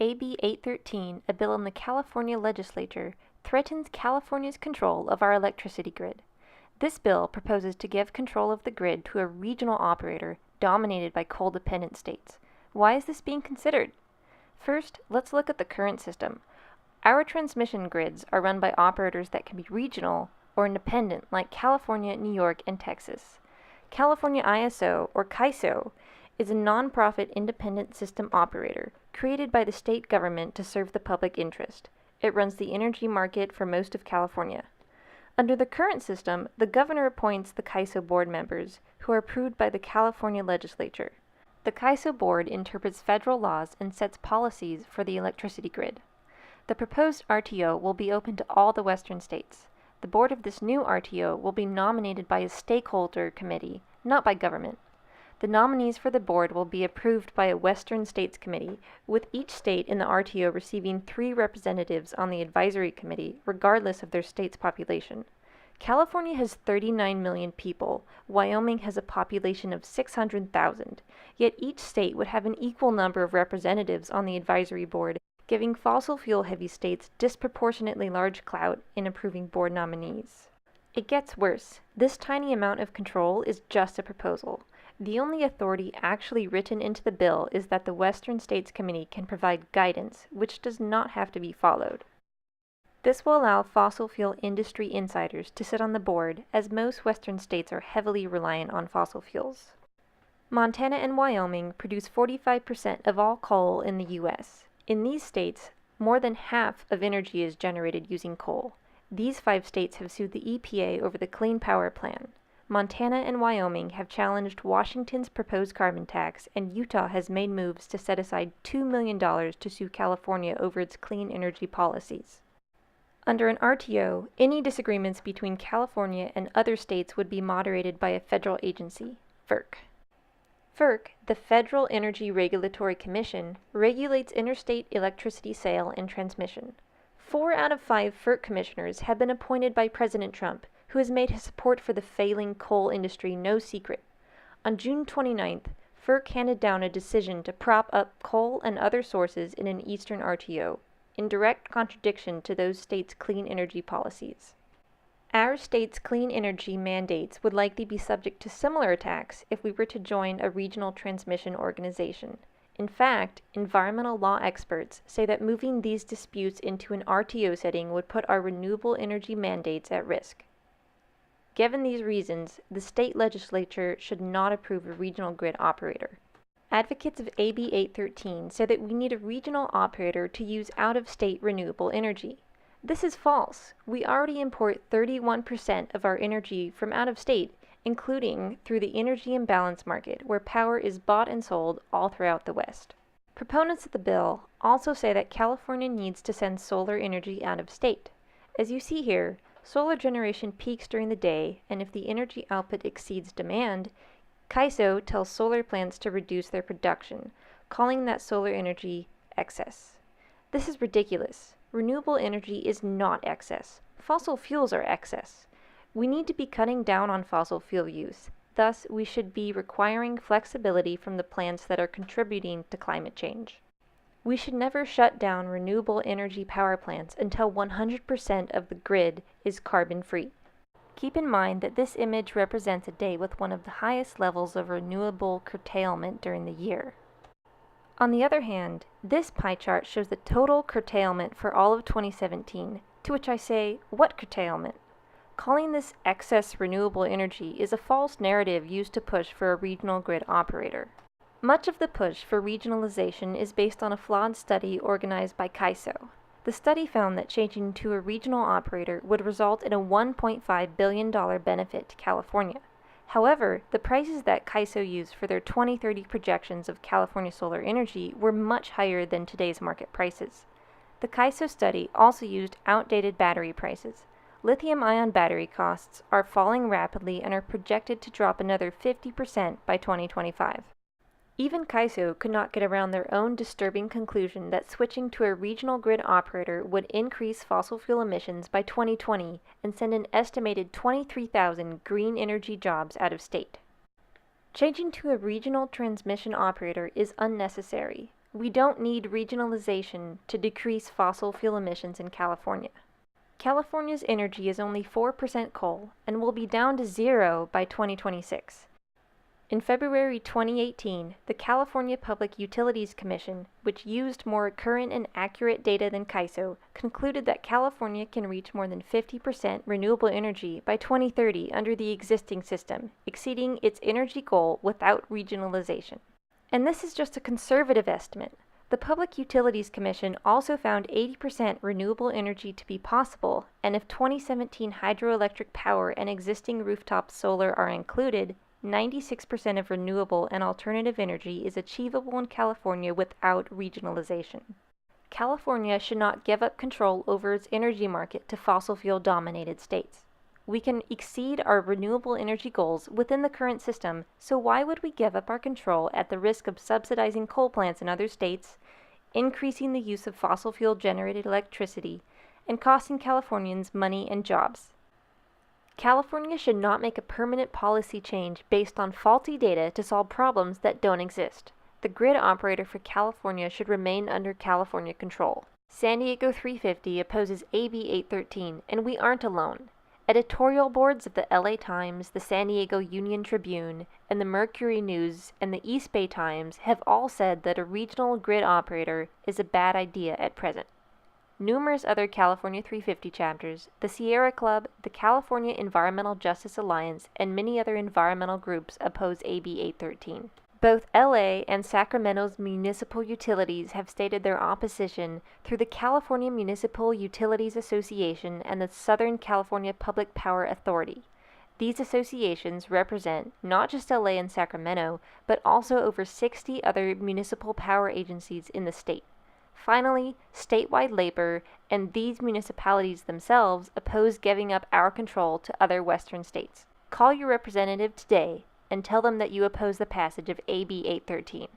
AB 813, a bill in the California legislature, threatens California's control of our electricity grid. This bill proposes to give control of the grid to a regional operator dominated by coal-dependent states. Why is this being considered? First, let's look at the current system. Our transmission grids are run by operators that can be regional or independent, like California, New York, and Texas. California ISO, or CAISO, is a nonprofit independent system operator created by the state government to serve the public interest. It runs the energy market for most of California. Under the current system, the governor appoints the CAISO board members, who are approved by the California legislature. The CAISO board interprets federal laws and sets policies for the electricity grid. The proposed RTO will be open to all the western states. The board of this new RTO will be nominated by a stakeholder committee, not by government. The nominees for the board will be approved by a Western States Committee, with each state in the RTO receiving 3 representatives on the advisory committee, regardless of their state's population. California has 39 million people. Wyoming has a population of 600,000. Yet each state would have an equal number of representatives on the advisory board, giving fossil fuel-heavy states disproportionately large clout in approving board nominees. It gets worse. This tiny amount of control is just a proposal. The only authority actually written into the bill is that the Western States Committee can provide guidance, which does not have to be followed. This will allow fossil fuel industry insiders to sit on the board, as most Western states are heavily reliant on fossil fuels. Montana and Wyoming produce 45% of all coal in the U.S. In these states, more than half of energy is generated using coal. These 5 states have sued the EPA over the Clean Power Plan. Montana and Wyoming have challenged Washington's proposed carbon tax, and Utah has made moves to set aside $2 million to sue California over its clean energy policies. Under an RTO, any disagreements between California and other states would be moderated by a federal agency, FERC. FERC, the Federal Energy Regulatory Commission, regulates interstate electricity sale and transmission. 4 out of 5 FERC commissioners have been appointed by President Trump, who has made his support for the failing coal industry no secret. On June 29th, FERC handed down a decision to prop up coal and other sources in an eastern RTO, in direct contradiction to those states' clean energy policies. Our state's clean energy mandates would likely be subject to similar attacks if we were to join a regional transmission organization. In fact, environmental law experts say that moving these disputes into an RTO setting would put our renewable energy mandates at risk. Given these reasons, the state legislature should not approve a regional grid operator. Advocates of AB 813 say that we need a regional operator to use out-of-state renewable energy. This is false. We already import 31% of our energy from out of state, including through the energy imbalance market, where power is bought and sold all throughout the West. Proponents of the bill also say that California needs to send solar energy out of state. As you see here, solar generation peaks during the day, and if the energy output exceeds demand, CAISO tells solar plants to reduce their production, calling that solar energy excess. This is ridiculous. Renewable energy is not excess. Fossil fuels are excess. We need to be cutting down on fossil fuel use. Thus, we should be requiring flexibility from the plants that are contributing to climate change. We should never shut down renewable energy power plants until 100% of the grid is carbon-free. Keep in mind that this image represents a day with one of the highest levels of renewable curtailment during the year. On the other hand, this pie chart shows the total curtailment for all of 2017, to which I say, what curtailment? Calling this excess renewable energy is a false narrative used to push for a regional grid operator. Much of the push for regionalization is based on a flawed study organized by CAISO. The study found that changing to a regional operator would result in a $1.5 billion benefit to California. However, the prices that CAISO used for their 2030 projections of California solar energy were much higher than today's market prices. The CAISO study also used outdated battery prices. Lithium-ion battery costs are falling rapidly and are projected to drop another 50% by 2025. Even CAISO could not get around their own disturbing conclusion that switching to a regional grid operator would increase fossil fuel emissions by 2020 and send an estimated 23,000 green energy jobs out of state. Changing to a regional transmission operator is unnecessary. We don't need regionalization to decrease fossil fuel emissions in California. California's energy is only 4% coal and will be down to zero by 2026. In February 2018, the California Public Utilities Commission, which used more current and accurate data than CAISO, concluded that California can reach more than 50% renewable energy by 2030 under the existing system, exceeding its energy goal without regionalization. And this is just a conservative estimate. The Public Utilities Commission also found 80% renewable energy to be possible, and if 2017 hydroelectric power and existing rooftop solar are included, 96% of renewable and alternative energy is achievable in California without regionalization. California should not give up control over its energy market to fossil fuel-dominated states. We can exceed our renewable energy goals within the current system, so why would we give up our control at the risk of subsidizing coal plants in other states, increasing the use of fossil fuel-generated electricity, and costing Californians money and jobs? California should not make a permanent policy change based on faulty data to solve problems that don't exist. The grid operator for California should remain under California control. San Diego 350 opposes AB 813, and we aren't alone. Editorial boards of the LA Times, the San Diego Union Tribune, and the Mercury News and the East Bay Times have all said that a regional grid operator is a bad idea at present. Numerous other California 350 chapters, the Sierra Club, the California Environmental Justice Alliance, and many other environmental groups oppose AB 813. Both LA and Sacramento's municipal utilities have stated their opposition through the California Municipal Utilities Association and the Southern California Public Power Authority. These associations represent not just LA and Sacramento, but also over 60 other municipal power agencies in the state. Finally, statewide labor and these municipalities themselves oppose giving up our control to other western states. Call your representative today and tell them that you oppose the passage of AB 813.